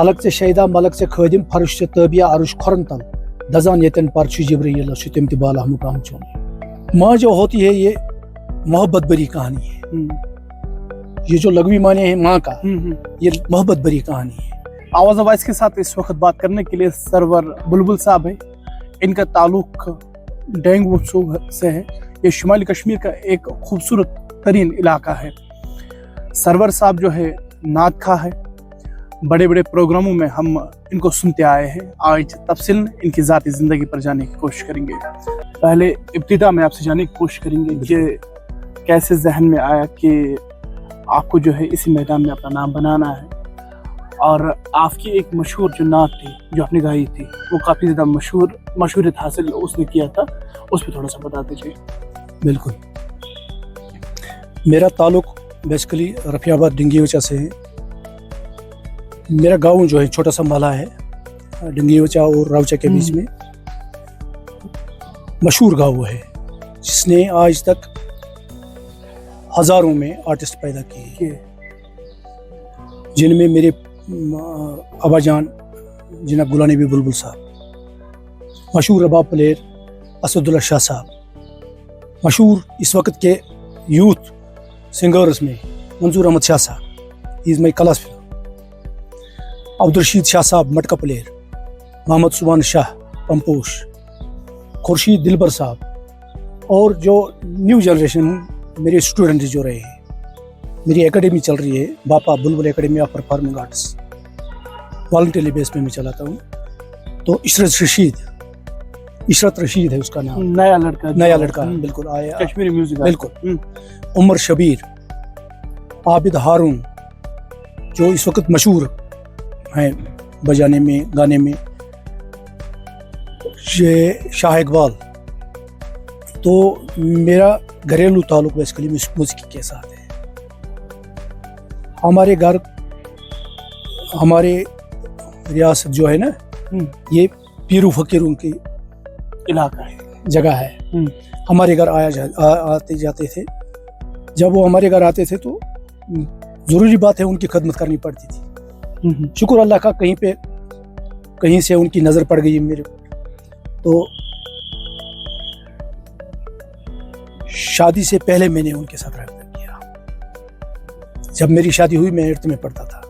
فلک سے شیدا ملک سے خادم فرش سے تابیہ عرش کھرن تل دزان یتن پرچ جبرائیل تم تہ بالا مقام چون. ماں جو ہوتی ہے یہ محبت بری کہانی ہے. یہ جو لغوی معنی ہے ماں کا یہ محبت بری کہانی ہے. آواز وائس کے ساتھ اس وقت بات کرنے کے لیے سرور بلبل صاحب ہے. ان کا تعلق ڈینگ وتسو سے ہے. یہ شمالی کشمیر کا ایک خوبصورت ترین علاقہ ہے. سرور صاحب جو ہے نعت خواہ ہے. بڑے بڑے پروگراموں میں ہم ان کو سنتے آئے ہیں. آج تفصیل ان کی ذاتی زندگی پر جانے کی کوشش کریں گے. پہلے ابتدا میں آپ سے جاننے کی کوشش کریں گے کہ کیسے ذہن میں آیا کہ آپ کو جو ہے اسی میدان میں اپنا نام بنانا ہے. اور آپ کی ایک مشہور جو نعت تھی جو آپ نے گائی تھی وہ کافی زیادہ مشہوریت حاصل اس نے کیا تھا, اس پہ تھوڑا سا بتا دیجیے. بالکل. میرا تعلق بیسیکلی رفیع آباد ڈنگیوچا سے ہے. میرا گاؤں جو ہے چھوٹا سا مالا ہے ڈنگیوچا اور راوچا کے بیچ میں. مشہور گاؤں ہے جس نے آج تک ہزاروں میں آرٹسٹ پیدا کیے, جن میں میرے ابا جان جناب غلام نبی بلبل صاحب, مشہور رباب پلیئر اسد اللہ شاہ صاحب, مشہور اس وقت کے یوتھ سنگرز میں منظور احمد شاہ صاحب, ہی از مائی کلاس فیلو, عبدالرشید شاہ صاحب مٹکا پلیئر, محمد سبحان شاہ پمپوش, خورشید دلبر صاحب, اور جو نیو جنریشن میرے اسٹوڈنٹ جو رہے ہیں. میری اکیڈمی چل رہی ہے Bapa Bulbul academy of performing arts, voluntary basis پہ میں چلاتا ہوں. تو عشرت رشید ہے اس کا نام, نیا لڑکا بالکل آیا کشمیری میوزک بالکل. عمر شبیر, عابد ہارون جو اس وقت مشہور ہیں بجانے میں گانے میں, شاہ اقبال. تو میرا گھریلو تعلق بیسیکلی موسیقی کے ساتھ ہے. ہمارے گھر ہمارے ریاست جو ہے نا یہ پیرو فقیروں کی علاقہ ہے, جگہ ہے. ہمارے گھر آتے جاتے تھے. جب وہ ہمارے گھر آتے تھے تو ضروری بات ہے ان کی خدمت کرنی پڑتی تھی. شکر اللہ کا کہیں سے ان کی نظر پڑ گئی میرے. تو شادی سے پہلے میں نے ان کے ساتھ رابطہ کیا. جب میری شادی ہوئی میں 8th میں پڑھتا تھا.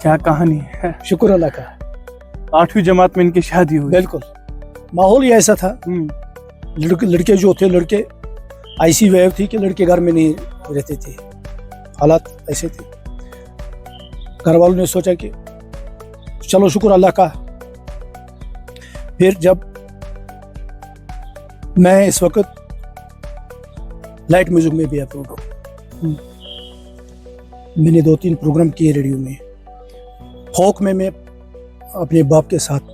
کیا کہانی ہے, شکر اللہ کا. 8ویں جماعت میں ان کی شادی ہوئی. بالکل. ماحول ہی ایسا تھا. لڑکے جو تھے لڑکے ایسی ویو تھی کہ لڑکے گھر میں نہیں رہتے تھے. حالات ایسے تھے. گھر والوں نے سوچا کہ چلو شکر اللہ کا. پھر جب میں اس وقت لائٹ میوزک میں بھی پروگرام میں نے 2-3 پروگرام کیے ریڈیو میں. فوک میں اپنے باپ کے ساتھ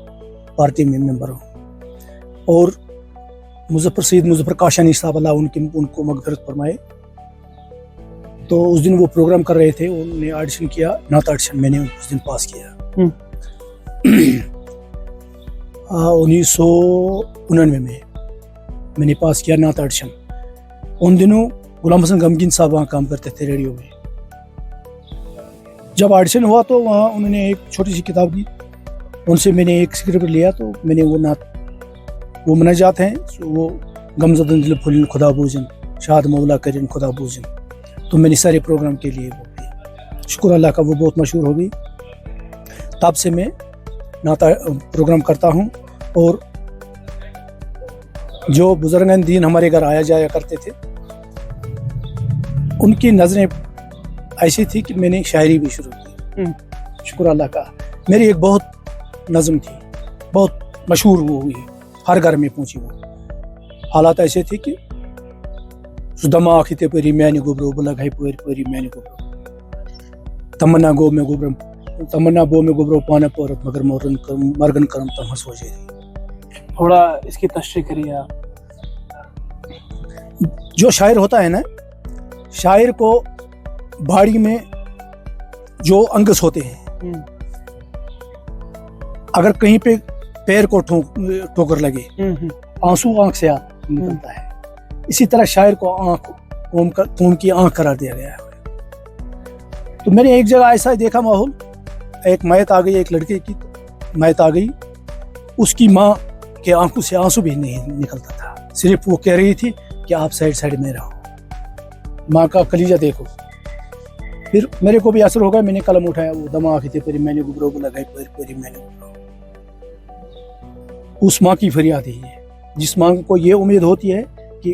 پارٹی میں ممبر ہوں. اور سید مظفر کاشانی صاحب اللہ ان کو مغفرت فرمائے. تو اس دن وہ پروگرام کر رہے تھے, انہوں نے آڈیشن کیا, نعت آڈیشن میں نے اس دن پاس کیا. 1999 میں نے پاس کیا نعت آڈیشن. ان دنوں غلام حسن غمگین صاحب وہاں کام کرتے تھے ریڈیو میں. جب آڈیشن ہوا تو وہاں انہوں نے ایک چھوٹی سی کتاب دی, ان سے میں نے ایک اسکرپٹ لیا. تو میں نے وہ مناجات ہیں, وہ غمزدن دل پھولن خدا بوزن, شاد مولا کرن خدا بوزن. تو میں نے سارے پروگرام کے لیے وہ کیا. شکر اللہ کا وہ بہت مشہور ہو گئی. تب سے میں نعت پروگرام کرتا ہوں. اور جو بزرگان دین ہمارے گھر آیا جایا کرتے تھے ان کی نظریں ایسی تھی کہ میں نے شاعری بھی شروع کی. شکر اللہ کا. میری ایک بہت نظم تھی, بہت مشہور وہ ہوئی, ہر گھر میں پہنچی. وہ حالات ایسے تھے کہ دما آختے پری میانہ گوبرو بلگ ہے پری میانہ گوبرو, تمنا گو میں گوبرم تمنا بو میں گوبرو پانا پورت مگر مرگن کرم تم ہنس ہو جائے. تھوڑا اس کی تشریح کریے آپ. جو شاعر ہوتا ہے نا, شاعر کو باڑی میں جو انگس ہوتے ہیں, اگر کہیں پہ پیر کو ٹھوکر لگے آنسو آنکھ سے نکلتا ہے. اسی طرح شاعر کو قوم کی آنکھ قرار دیا گیا ہے. تو میں نے ایک جگہ ایسا دیکھا ماحول ایک मैत आ गई, एक लड़के की मैत आ गई, उसकी माँ के आंखों से आंसू भी नहीं निकलता था, सिर्फ वो कह रही थी कि आप साइड साइड में रहो, माँ का कलीजा देखो. फिर मेरे को भी असर हो गया, मैंने कलम उठाया, वो दमा आखी थे परी मैंने गुबरो को लगाई परी मैंने गुबरो. उस माँ की फरियाद ही है, जिस माँ को ये उम्मीद होती है कि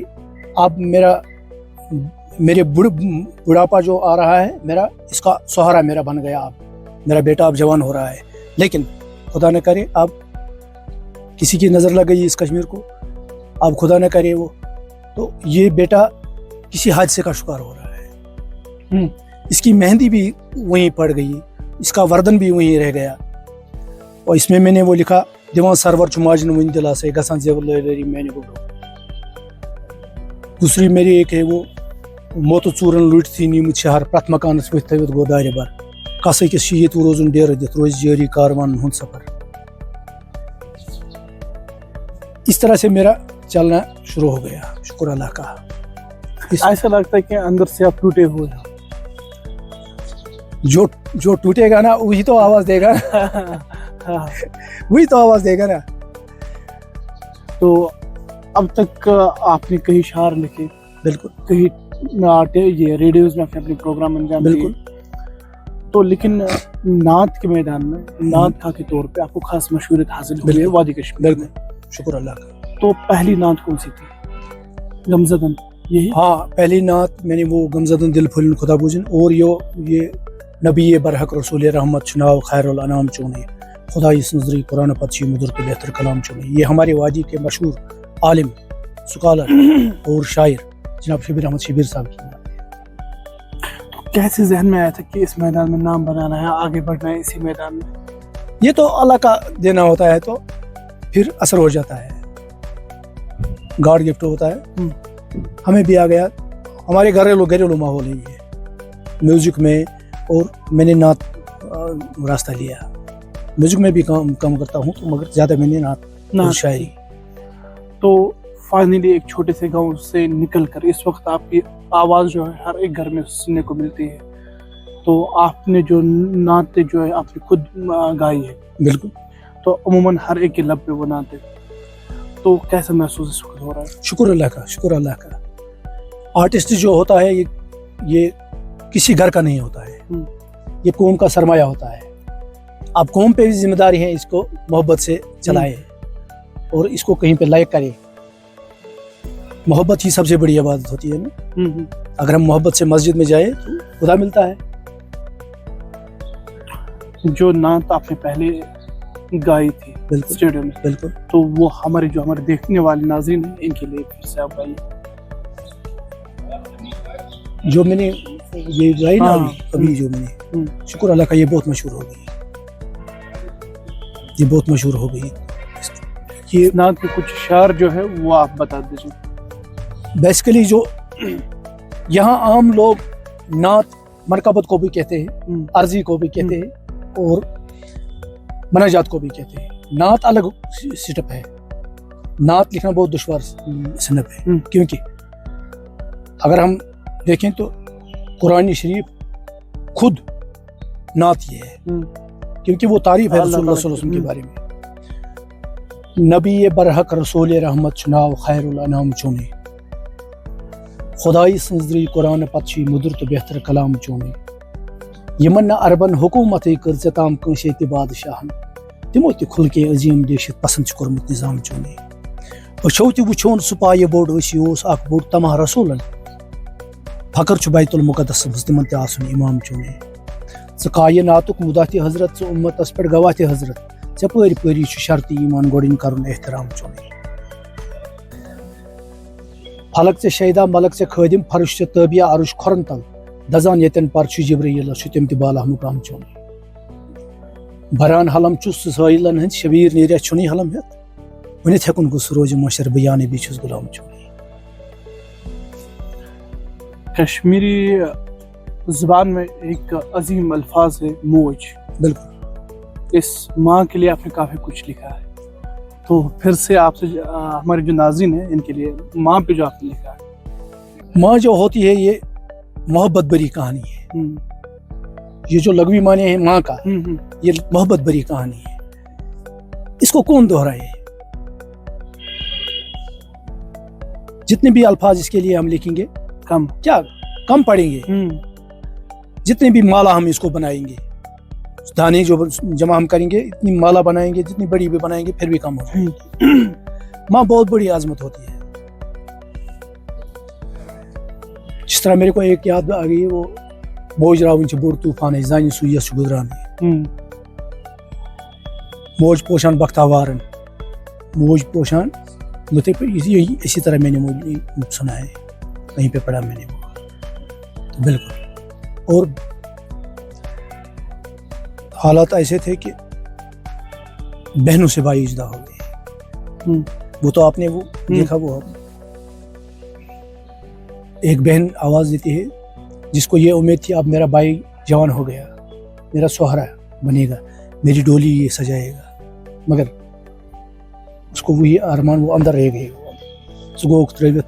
अब मेरे बुढ़ापा जो आ रहा है मेरा, इसका सहारा मेरा बन गया, अब मेरा बेटा अब जवान हो रहा है, लेकिन खुदा न करे अब किसी की नज़र लग गई इस कश्मीर को, अब खुदा न करे वो, तो ये बेटा किसी हादसे का शिकार हो रहा है. इसकी मेहंदी भी वहीं पड़ गई, इसका वर्दन भी वहीं रह गया. और इसमें मैंने वो लिखा, दिवान सरवर चुमाजन वन दिला से गसान जेवलरी मैंने को. दूसरी मेरी एक है वो, मोत चूरन लुट थी नीम शहर प्रथ मकान थवित गो दायरे बर कस अकिस शीत रोजन डेर दित रोज जारी कारवान हुन सफर. इस तरह से मेरा चलना शुरू हो गया, शुक्र अल्लाह का. ऐसा लगता है कि अंदर से आप टूटे हुए हो. जो टूटेगा ना वही तो आवाज देगा वही तो आवाज देगा ना. तो अब तक आपने कई शार लिखे, बिल्कुल, कई ये रेडियोज में आपने अपने प्रोग्राम अंजाम दिए, बिल्कुल. तो लेकिन नात के मैदान में नात खा के तौर पे आपको खास मशहूरियत हासिल हुई है वादी कश्मीर में. शुक्र अल्लाह का. तो पहली नात कौन सी थी? गमज़दन, यही? हाँ, पहली नात मैंने वो गमज़दन दिल फुलन खुदा बुझन, और ये नबी बरहक रसूल रहमत चुनाव खैरुल अनाम चुने खुदा इस नजरी कुरान पक्षी मुदर के बेहतर कलाम चुने. ये हमारे वादी के मशहूर आलिम, स्कॉलर और शायर जनाब शबीर अहमद शबीर साहब की. तो कैसे जहन में आया था कि इस मैदान में नाम बनाना है, आगे बढ़ना है इसी मैदान में? ये तो अल्लाह का देना होता है, तो फिर असर हो जाता है, गॉड गिफ्ट होता है. हमें भी आ गया. हमारे घरेलू माहौल है ये म्यूजिक में, और मैंने नात रास्ता लिया. म्यूजिक में भी काम करता हूँ, तो मगर ज़्यादा मैंने नात और शायरी. तो फाइनली एक छोटे से गांव से निकलकर इस वक्त आपकी आवाज़ जो है हर एक घर में सुनने को मिलती है. तो आपने जो नाते जो है आपने खुद गाई है. बिल्कुल. तो अमूमन हर एक के लब पे वो नाते, तो कैसा महसूस हो रहा है? शुक्र अल्लाह का, शुक्र अल्लाह का. आर्टिस्ट जो होता है ये किसी घर का नहीं होता है, ये कौम का सरमाया होता है. आप कौम पे भी जिम्मेदारी है, इसको मोहब्बत से चलाए और इसको कहीं पे लायक करे. मोहब्बत ही सबसे बड़ी इबादत होती है ना. अगर हम मोहब्बत से मस्जिद में जाए तो खुदा मिलता है. जो नात आपने पहले गाई थी स्टेडियम में, बिल्कुल, तो वो हमारे देखने वाले नाज़रीन हैं, इनके लिए फिर से आप गाइए. जो मैंने ये गाई ना अभी जो मैंने, शुक्र अल्लाह का, ये बहुत मशहूर हो गई, ये बहुत मशहूर हो गई. ये नात के कुछ शार जो है वो आप बता दीजिए. बेसिकली जो यहाँ आम लोग नात मरकबत को भी कहते हैं, अर्जी को भी कहते हैं, और मनाजात को भी कहते हैं. नात अलग सेटअप है. नात लिखना बहुत दुश्वार सनब है, क्योंकि अगर हम देखें तो कुरान शरीफ खुद नात ये है, क्योंकि वो तारीफ है रसूलुल्लाह सल्लल्लाहु अलैहि वसल्लम के बारे में. नबी बरहक रसूल रहमत चुनाव खैरुल अनाम चुने खुदाई संजरी कुरान पक्षी मुदर तो बेहतर कलाम चुने. यमन अरबन हुकूमत कर्जताम कंशे बादशाहन तिमो त खुल के अजीम देश पसंद कोर्मुत निजाम चुने. वछो त वछोन सुपाय बोर्ड वसियोस अख बोर्ड तमाह रसूलन फकर बैतुल मुकद्दस मुस्लिमन ते आसन इमाम चुने. कायनातुक मुदात हजरत उम्मतस पे गवात हजरत चपरी परी शर्त ईमान गोडिन करुन एहतराम चुने. फलक से शहीदा मलक से खदिम फर्श से तबिया अरुश खरन तल दजान यतन पर जिब्रील शुतिम तिबाला मुकाम चुने. बरान हलम चुस साइलन हंद शबीर नीर छुनी हलम है वनित हेकुन गुस रोज मशर बयान भी छुस गुलाम चुने. कश्मीरी ज़ुबान में एक अजीम अल्फाज है मौज. बिल्कुल. इस माँ के लिए आपने काफ़ी कुछ लिखा है, तो फिर से आपसे हमारे जो नाज़रीन हैं इनके लिए माँ पे जो आपने लिखा है. माँ जो होती है ये मोहब्बत भरी कहानी है. ये जो लघवी माने हैं माँ का, ये मोहब्बत भरी कहानी है, इसको कौन दोहराए। जितने भी अल्फाज इसके लिए हम लिखेंगे कम पड़ेंगे, जितने भी माला हम इसको बनाएंगे, दाने जो जमा हम करेंगे, इतनी माला बनाएंगे, जितनी बड़ी भी बनाएंगे फिर भी कम हो जाएगी। माँ बहुत बड़ी आजमत होती है। जिस तरह मेरे को एक याद आ गई, वो मोज रावन बोड़ तूफान है जानी सुयस गुजरान, मोज पोशान बख्तावारन, मोज पोशान मुझे इसी तरह मैंने सुना है, कहीं पे पढ़ा मैंने वो, तो बिल्कुल। और हालात ऐसे थे कि बहनों से भाई जुदा हो गए। वो तो आपने वो देखा, वो एक बहन आवाज देती है जिसको ये उम्मीद थी अब मेरा भाई जवान हो गया, मेरा सुहारा बनेगा, मेरी डोली ये सजाएगा, मगर उसको वही अरमान वो अंदर रह गए।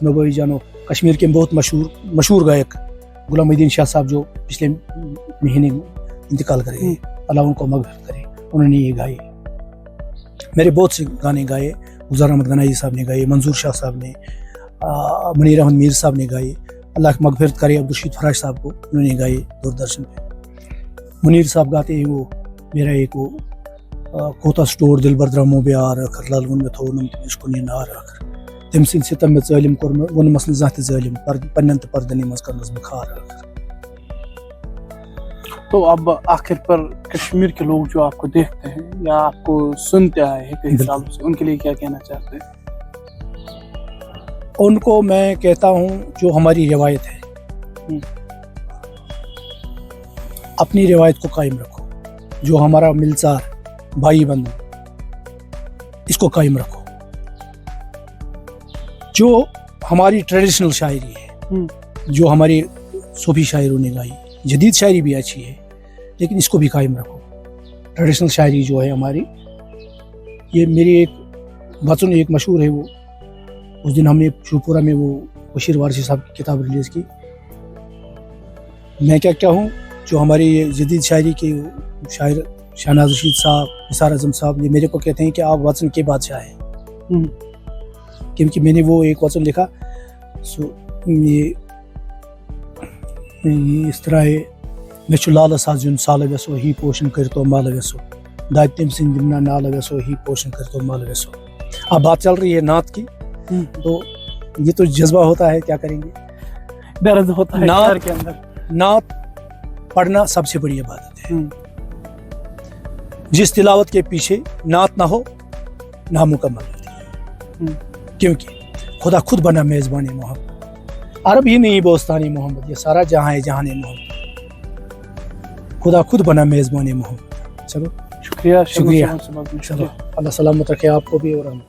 नबी जानो, कश्मीर के बहुत मशहूर गायक गुलामुद्दीन शाह साहब जो पिछले महीने इंतकाल कर गए, अल्लाह उनको मग़फ़िरत करे, उन्होंने ये गाए। मेरे बहुत से गाने गाए, गुलजार अहमद गनाई साहब ने गाए, मंजूर शाह साहब ने, मुनीर अहमद मीर साहब ने गाए, अल्लाह की मग़फ़िरत करे अब्दुल फराज साहब को, उन्होंने गाए दूरदर्शन पे। मुनीर साहब गाते हैं वो मेरा एक वो कोता स्टोर दिल बरद्रमो ब्यार कर लाल वन में थो नम इसको ने नार कर तम सिन सितम में ज़ालिम कोर वन मसल ज़ात ज़ालिम पर पन्नत परदनी मस्कर नज़ बुखार। तो अब आखिर पर कश्मीर के लोग जो आपको देखते हैं या आपको सुनते आए हैं कई सालों से, उनके लिए क्या कहना चाहते हैं? उनको मैं कहता हूँ जो हमारी रिवायत है, अपनी रिवायत को कायम रखो, जो हमारा मिलसार भाई बंधु इसको कायम रखो। जो हमारी ट्रेडिशनल शायरी है, जो हमारे सूफी शायरों ने गाई, जदीद शायरी भी अच्छी है, लेकिन इसको भी कायम रखो। ट्रेडिशनल शायरी जो है हमारी, ये मेरी एक वचन एक मशहूर है, वो उस दिन हमने शिवपुरा में वो बशीर वारसी साहब की किताब रिलीज़ की। मैं क्या हूँ, जो हमारी जदीद शायरी के शायर शहनाज रशीद साहब, निसार आज़म साहब, ये मेरे को कहते हैं कि आप वचन के बादशाह हैं, क्योंकि मैंने वो एक वचन लिखा, ये इस तरह है, मे लाल साजुन साल वेसो ही पोषण कर तो माल वेसो दायित्व सिंह जिमना नाल वेसो ही पोषण कर तो माल वेसो। अब बात चल रही है नात की, तो ये तो जज्बा होता है, क्या करेंगे, दर्द होता है नात के अंदर। नात पढ़ना सबसे बड़ी इबादत है। जिस तिलावत के पीछे नात ना हो नामुकम्मल होती है, क्योंकि खुदा खुद बना मेज़बान मोहम्मद। अरब ही नहीं बोस्तानी मोहम्मद, ये सारा जहां है जहान मोहम्मद। खुदा खुद बना मेज़बान मोहम्मद। चलो शुक्रिया। चलो अल्लाह सलामत रखे आपको भी और हम